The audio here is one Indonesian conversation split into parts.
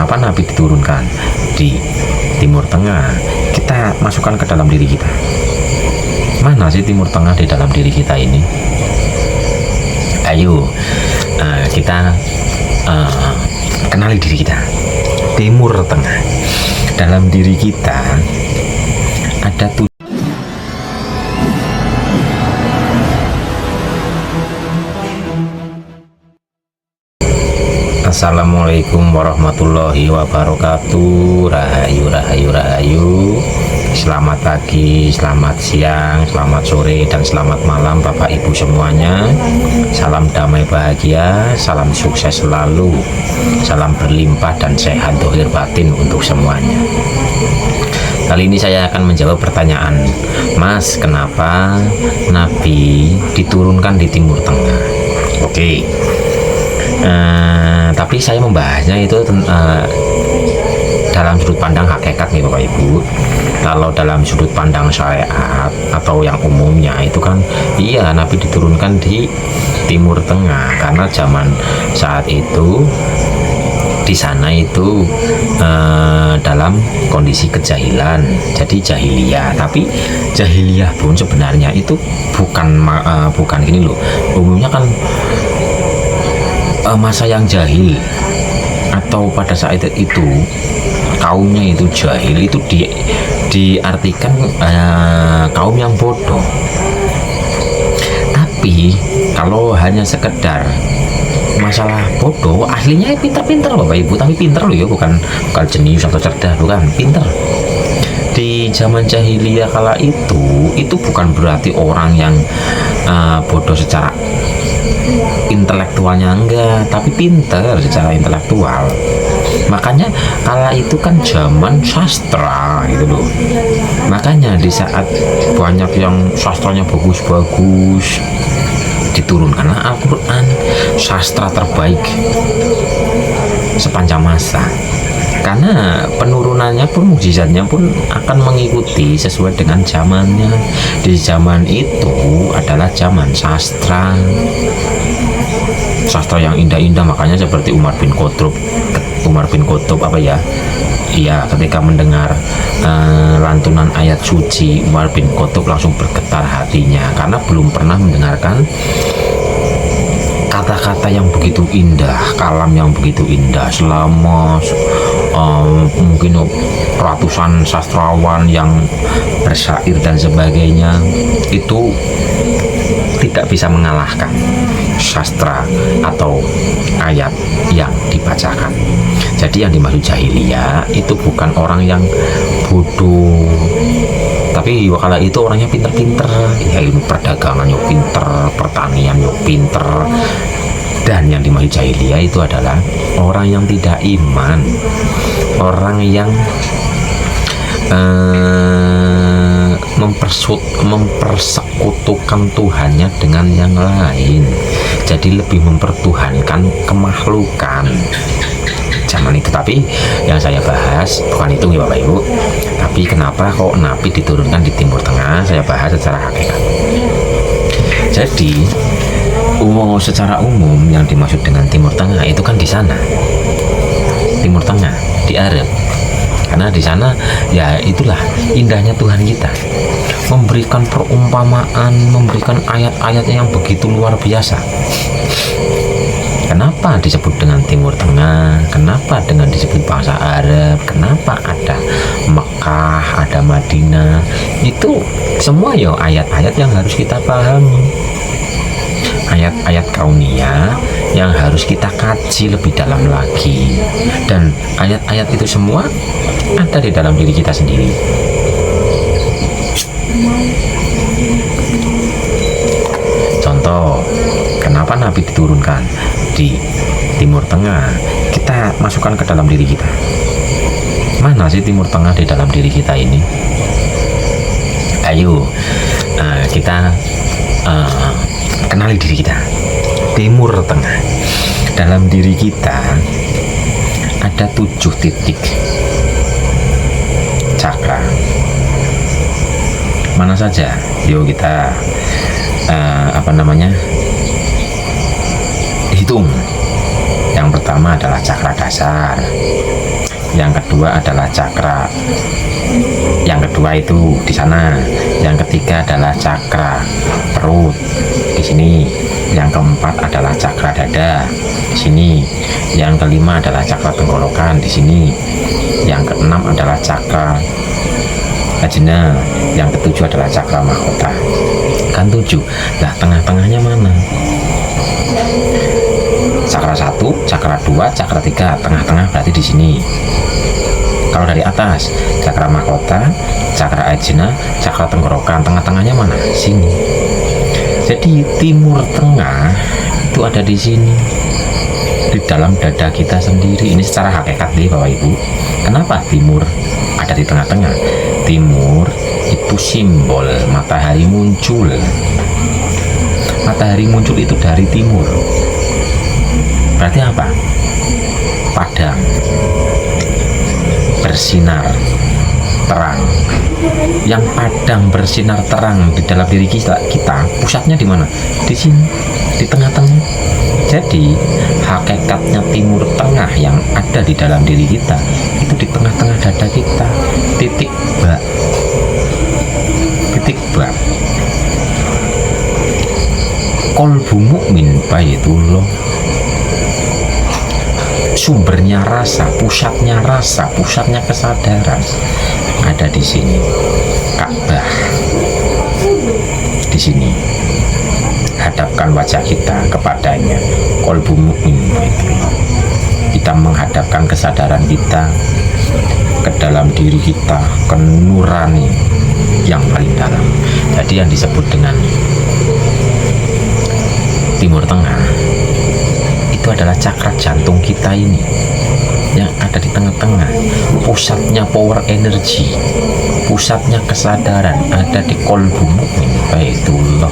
Kenapa Nabi diturunkan di Timur Tengah? Kita masukkan ke dalam diri kita. Mana sih Timur Tengah di dalam diri kita ini? Ayo kita kenali diri kita. Timur Tengah. Dalam diri kita ada Assalamualaikum warahmatullahi wabarakatuh. Rahayu. Selamat pagi, selamat siang, selamat sore, dan selamat malam Bapak Ibu semuanya. Salam damai bahagia, salam sukses selalu, salam berlimpah dan sehat dohir batin untuk semuanya. Kali ini saya akan menjawab pertanyaan, Mas, kenapa Nabi diturunkan di Timur Tengah? Oke. Tapi saya membahasnya itu dalam sudut pandang hakikat nih Bapak Ibu. Kalau dalam sudut pandang syariat atau yang umumnya itu kan iya, Nabi diturunkan di Timur Tengah karena zaman saat itu di sana itu dalam kondisi kejahilan, jadi jahiliyah. Tapi jahiliyah pun sebenarnya itu bukan gini loh, umumnya kan masa yang jahil atau pada saat itu kaumnya itu jahil itu diartikan kaum yang bodoh. Tapi kalau hanya sekedar masalah bodoh, aslinya pinter-pinter Bapak Ibu, tapi pinter loh ya, bukan jenius atau cerdas, bukan, pinter. Di zaman jahiliyah kala itu bukan berarti orang yang bodoh secara intelektualnya, enggak, tapi pinter secara intelektual. Makanya kala itu kan zaman sastra gitu loh. Makanya di saat banyak yang sastranya bagus-bagus, diturunkanlah Al-Quran, sastra terbaik sepanjang masa. Karena penurunannya pun, mukjizatnya pun akan mengikuti sesuai dengan zamannya. Di zaman itu adalah zaman sastra yang indah-indah. Makanya seperti Umar bin Khattab apa ya? Iya, ketika mendengar lantunan ayat suci, Umar bin Khattab langsung bergetar hatinya karena belum pernah mendengarkan kata-kata yang begitu indah, kalam yang begitu indah selama mungkin ratusan sastrawan yang bersyair dan sebagainya. Itu tidak bisa mengalahkan sastra atau ayat yang dibacakan. Jadi yang dimaksud jahiliyah itu bukan orang yang bodoh, tapi wakala itu orangnya pinter-pinter, ya, ilmu perdagangan yuk pinter, pertanian yuk pinter. Dan yang dimaksud jahiliyah itu adalah orang yang tidak iman, orang yang mempersekutukan Tuhannya dengan yang lain, jadi lebih mempertuhankan kemakhlukan zaman itu. Tapi yang saya bahas bukan itu ya Bapak Ibu, tapi kenapa kok Nabi diturunkan di Timur Tengah, saya bahas secara hakikat. Jadi secara umum yang dimaksud dengan Timur Tengah itu kan di sana, Timur Tengah di Arab. Karena di sana ya itulah indahnya Tuhan kita, memberikan perumpamaan, memberikan ayat-ayat yang begitu luar biasa. Kenapa disebut dengan Timur Tengah? Kenapa dengan disebut bangsa Arab? Kenapa ada Mekah, ada Madinah? Itu semua ya ayat-ayat yang harus kita pahami, ayat-ayat kauniyah yang harus kita kaji lebih dalam lagi. Dan ayat-ayat itu semua ada di dalam diri kita sendiri. Contoh, kenapa Nabi diturunkan di Timur Tengah? Kita masukkan ke dalam diri kita. Mana sih Timur Tengah di dalam diri kita ini? Ayo kita kenali diri kita. Timur Tengah. Dalam diri kita ada 7 titik cakra. Mana saja? Yuk kita hitung. Yang pertama adalah cakra dasar, kedua adalah cakra yang kedua itu di sana, yang ketiga adalah cakra perut di sini, yang keempat adalah cakra dada di sini, yang kelima adalah cakra tenggorokan di sini, yang keenam adalah cakra ajna, yang ketujuh adalah cakra mahkota. Kan 7. Nah, tengah-tengahnya mana? Cakra 1, cakra 2, cakra 3, tengah-tengah berarti di sini. Kalau dari atas, cakra mahkota, cakra ajna, cakra tenggorokan, tengah-tengahnya mana? Sini. Jadi timur tengah itu ada di sini, di dalam dada kita sendiri. Ini secara hakikat nih Bapak Ibu. Kenapa timur ada di tengah-tengah? Timur itu simbol matahari muncul. Matahari muncul itu dari timur. Berarti apa? Padang, bersinar terang. Yang padang bersinar terang di dalam diri kita pusatnya di mana? Di sini, di tengah-tengah. Jadi hakikatnya timur tengah yang ada di dalam diri kita itu di tengah-tengah dada kita. Titik ba. Qalbu mukmin baitullah. Sumbernya rasa, pusatnya kesadaran ada di sini. Ka'bah di sini. Hadapkan wajah kita kepadanya. Qalbu mukmin baitullah. Kita menghadapkan kesadaran kita ke dalam diri kita, ke nurani yang paling dalam. Jadi yang disebut dengan timur tengah itu adalah cakra jantung kita ini yang ada di tengah-tengah. Pusatnya power energy, pusatnya kesadaran ada di qalbu mukmin baitullah.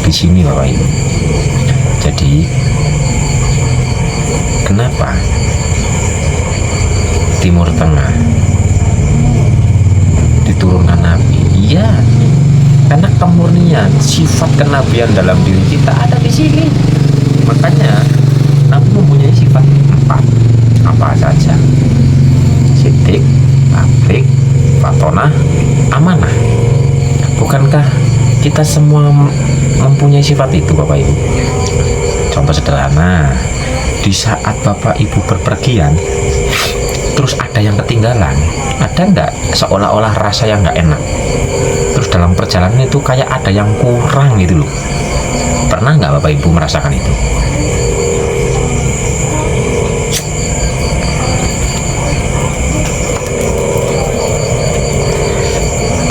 Di sini Bapak Ibu. Jadi kenapa timur tengah diturunkan Nabi? Iya, karena kemurnian sifat kenabian dalam diri kita ada di sini. Makanya Nabi mempunyai sifat 4. Apa saja? Sidik, tablik, fatonah, amanah. Bukankah kita semua mempunyai sifat itu Bapak Ibu? Contoh sederhana, di saat Bapak Ibu berpergian terus ada yang ketinggalan, ada nggak seolah-olah rasa yang nggak enak? Terus dalam perjalanan itu kayak ada yang kurang gitu loh. Pernah nggak Bapak Ibu merasakan itu?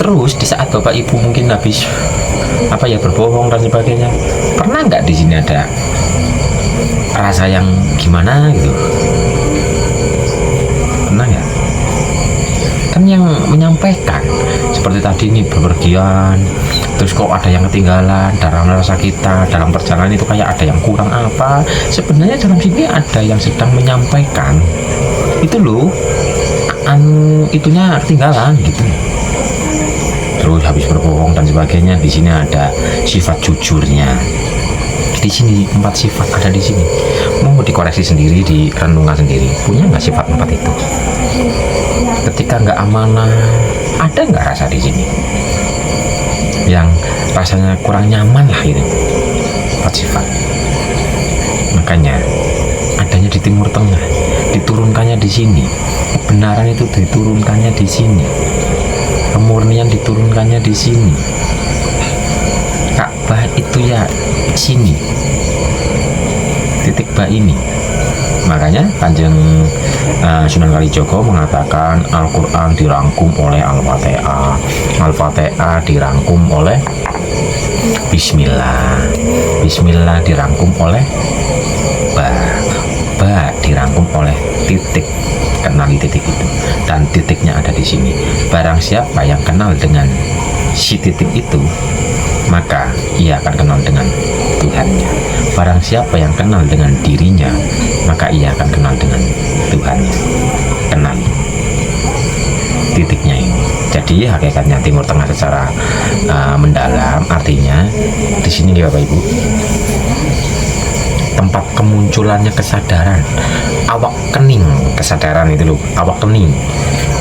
Terus di saat Bapak Ibu mungkin habis berbohong dan sebagainya, pernah nggak di sini ada rasa yang gimana gitu? Pernah nggak? Kan yang menyampaikan seperti tadi ini bepergian, terus kok ada yang ketinggalan dalam rasa kita dalam perjalanan itu kayak ada yang kurang apa? Sebenarnya dalam sini ada yang sedang menyampaikan itu loh, itunya ketinggalan gitu. Terus habis berbohong dan sebagainya, di sini ada sifat jujurnya. Di sini 4 sifat ada di sini. Mau dikoreksi sendiri, direnungkan sendiri. Punya nggak sifat 4 itu? Ketika nggak amanah, ada nggak rasa di sini yang rasanya kurang nyaman lah gitu? 4 sifat. Makanya adanya di timur tengah, diturunkannya di sini. Kebenaran itu diturunkannya di sini. Kemurnian diturunkannya di sini. Ka'bah itu ya sini, titik ba ini. Makanya Kanjeng Sunan Kalijaga mengatakan Al-Quran dirangkum oleh Al-Fatihah, Al-Fatihah dirangkum oleh Bismillah, Bismillah dirangkum oleh ba dirangkum oleh titik. Kenali titik itu, dan titiknya ada di sini. Barang siapa yang kenal dengan si titik itu, maka ia akan kenal dengan Tuhannya. Barang siapa yang kenal dengan dirinya, maka ia akan kenal dengan Tuhannya. Kenali titiknya ini. Jadi hakikatnya timur tengah secara mendalam, artinya di sini ya Bapak Ibu, tempat kemunculannya kesadaran awak kening kesadaran itu loh, awak kening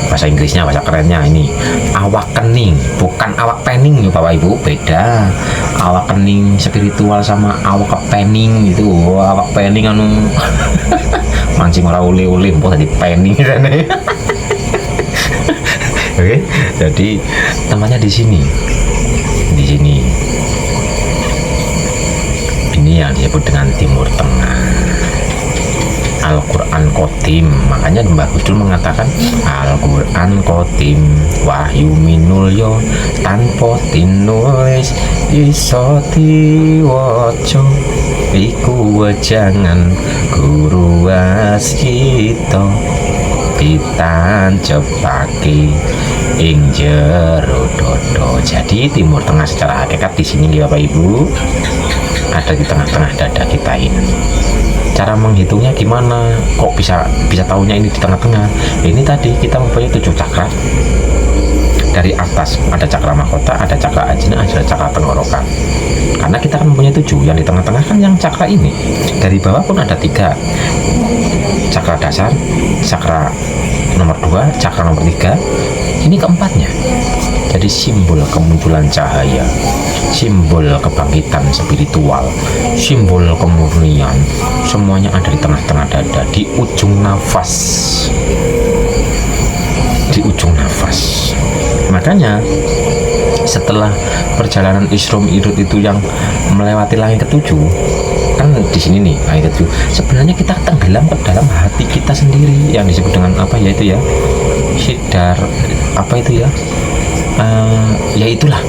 bahasa Inggrisnya, bahasa kerennya ini awak kening, bukan awak pening ya Bapak Ibu, beda. Awak kening spiritual sama awak pening itu. Awak pening anu mancing ora ule-ule mbok tadi pening jane. Oke, jadi tempatnya di sini. Di sini. Ini yang disebut dengan Timur Tengah. Al-Quran Qadim, makanya Mbah Gusdur mengatakan Al-Quran Qadim wahyu minulyo tanpa tinulis iso diwaca iku wejangan guru waskita ditancepake ing jero dodo. Jadi Timur Tengah secara hakikat di sini Bapak Ibu ada di tengah-tengah dada kita ini. Cara menghitungnya gimana? Kok bisa tahunya ini di tengah-tengah? Ini tadi kita mempunyai 7 cakra. Dari atas ada cakra mahkota, ada cakra ajna, ada cakra tenggorokan. Karena kita kan mempunyai 7, yang di tengah-tengah kan yang cakra ini. Dari bawah pun ada 3. Cakra dasar, cakra nomor 2, cakra nomor 3. Ini keempatnya. Jadi simbol kemunculan cahaya, simbol kebangkitan spiritual, simbol kemurnian, semuanya ada di tengah-tengah dada, di ujung nafas. Di ujung nafas. Makanya setelah perjalanan Isra Mi'raj itu yang melewati langit ke-7, kan di sini nih langit ke-7. Sebenarnya kita tenggelam ke dalam hati kita sendiri yang disebut dengan apa ya itu ya? Sidar apa itu ya? Ya itulah.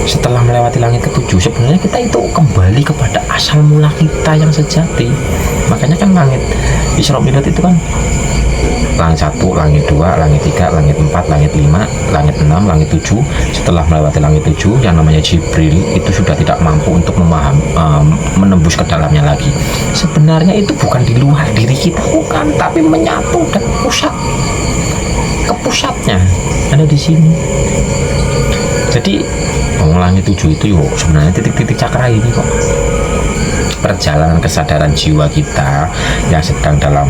Setelah melewati langit ke-7 sebenarnya kita itu kembali kepada asal mula kita yang sejati. Makanya kan langit Isra Mi'raj itu kan langit 1, langit 2, langit 3, langit 4, langit 5, langit 6, langit 7. Setelah melewati langit 7 yang namanya Jibril itu sudah tidak mampu untuk menembus ke dalamnya lagi. Sebenarnya itu bukan di luar diri kita, bukan, tapi menyatu dan ke pusatnya ada di sini. Jadi langit 7 itu yuk sebenarnya titik-titik cakra ini kok. Perjalanan kesadaran jiwa kita yang sedang dalam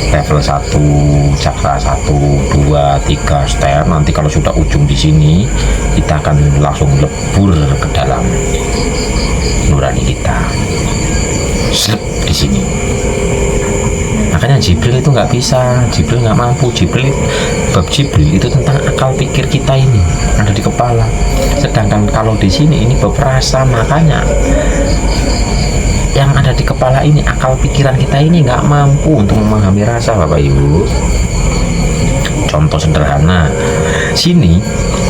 level 1, cakra 1, 2, 3 step. Nanti kalau sudah ujung di sini, kita akan langsung lebur ke dalam nurani kita. Slep di sini. Makanya Jibril itu nggak bisa, Jibril nggak mampu. Bab Jibril itu tentang akal pikir kita ini ada di kepala. Sedangkan kalau di sini ini bab rasa, makanya yang ada di kepala ini, akal pikiran kita ini nggak mampu untuk memahami rasa Bapak Ibu. Contoh sederhana, sini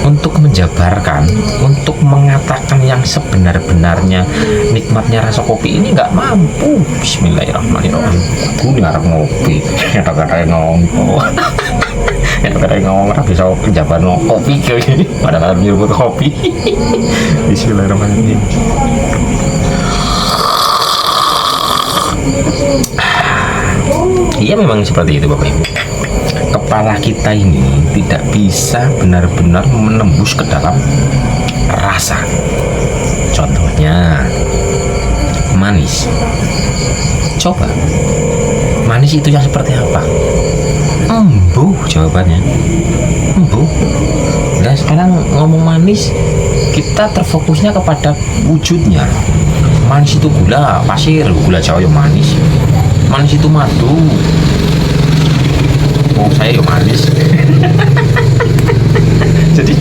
untuk menjabarkan, untuk mengatakan yang sebenar-benarnya nikmatnya rasa kopi ini nggak mampu. Bismillahirrahmanirrahim. Aku ngarep ngopi, kata-kata ngomong. Kata-kata ngomong bisa jabar kopi kayak gini, padahal nyebut kopi. Bismillahirrahmanirrahim. Iya memang seperti itu Bapak Ibu. Kepala kita ini tidak bisa benar-benar menembus ke dalam rasa. Contohnya manis. Coba manis itu yang seperti apa? Embuh jawabannya. Embuh. Nah sekarang ngomong manis, kita terfokusnya kepada wujudnya. Manis itu gula pasir, gula Jawa yang manis. Manis itu madu. Oh saya yang manis. Jadi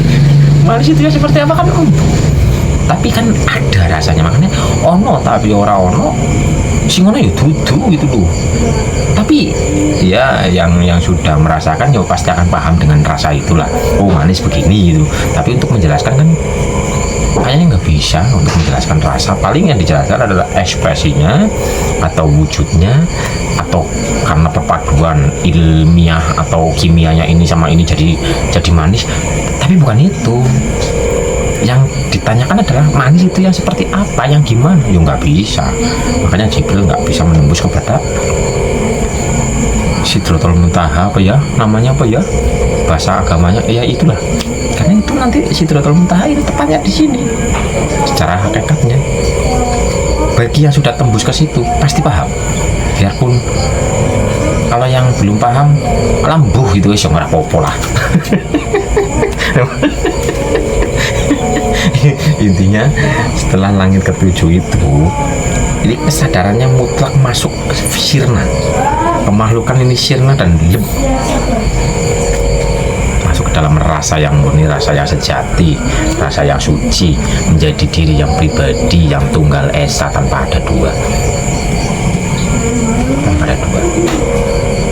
manis itu ya seperti apa kan tapi kan ada rasanya, makanya ono tapi ora ono sing ono ya dudu gitu loh. Tapi ya yang sudah merasakan ya pasti akan paham dengan rasa itulah. Oh manis begini gitu. Tapi untuk menjelaskan kan kayaknya nggak bisa untuk menjelaskan rasa. Paling yang dijelaskan adalah ekspresinya atau wujudnya, atau karena perpaduan ilmiah atau kimianya ini sama ini jadi manis. Tapi bukan itu yang ditanyakan, adalah manis itu yang seperti apa, yang gimana. Ya nggak bisa. Makanya Jibril nggak bisa menembus kepada Sidratul Muntaha, apa ya namanya, apa ya bahasa agamanya, ya itulah. Karena itu nanti Sidratul Muntaha itu tepatnya di sini secara hakikatnya. Bagi yang sudah tembus ke situ pasti paham, biarpun Kalau yang belum paham, lambuh gitu wis ora apa-apa lah. Intinya setelah langit ketujuh itu, ini kesadarannya mutlak masuk sirna. Pemahlukan ini sirna dan masuk ke dalam rasa yang murni, rasa yang sejati, rasa yang suci, menjadi diri yang pribadi, yang tunggal esa tanpa ada dua. Tanpa ada dua.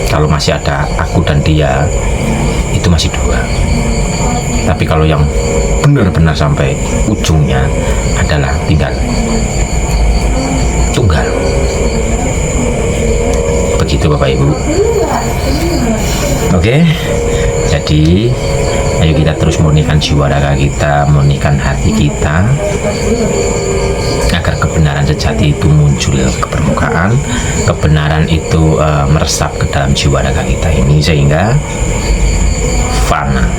Kalau masih ada aku dan dia, itu masih dua. Tapi kalau yang benar-benar sampai ujungnya adalah tinggal tunggal. Begitu Bapak Ibu. Oke, jadi ayo kita terus murnikan jiwa raga kita, murnikan hati kita, agar kebenaran sejati itu muncul ke permukaan, kebenaran itu meresap ke dalam jiwa raga kita ini, sehingga fana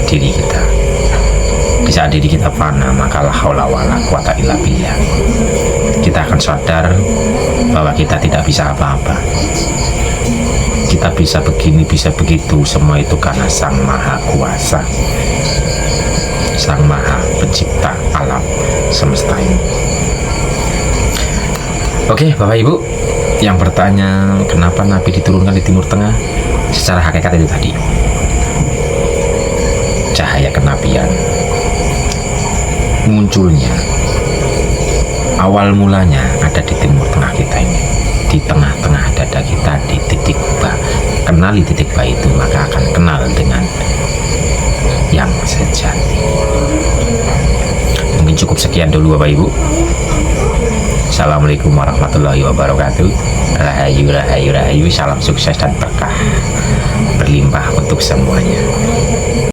diri kita. Di saat diri kita fana, maka la haula wala quwata illa billah. Kita akan sadar bahwa kita tidak bisa apa-apa. Kita bisa begini, bisa begitu, semua itu karena Sang Maha Kuasa, Sang Maha Pencipta alam semesta ini. Oke, Bapak Ibu yang bertanya kenapa Nabi diturunkan di Timur Tengah, secara hakikat itu tadi, cahaya kenabian munculnya awal mulanya ada di Timur Tengah kita ini, di tengah-tengah dada kita, di titik ba. Kenali titik ba itu, maka akan kenal dengan yang sejati. Mungkin cukup sekian dulu Bapak Ibu. Assalamualaikum warahmatullahi wabarakatuh. Rahayu, rahayu, rahayu. Salam sukses dan berkah berlimpah untuk semuanya.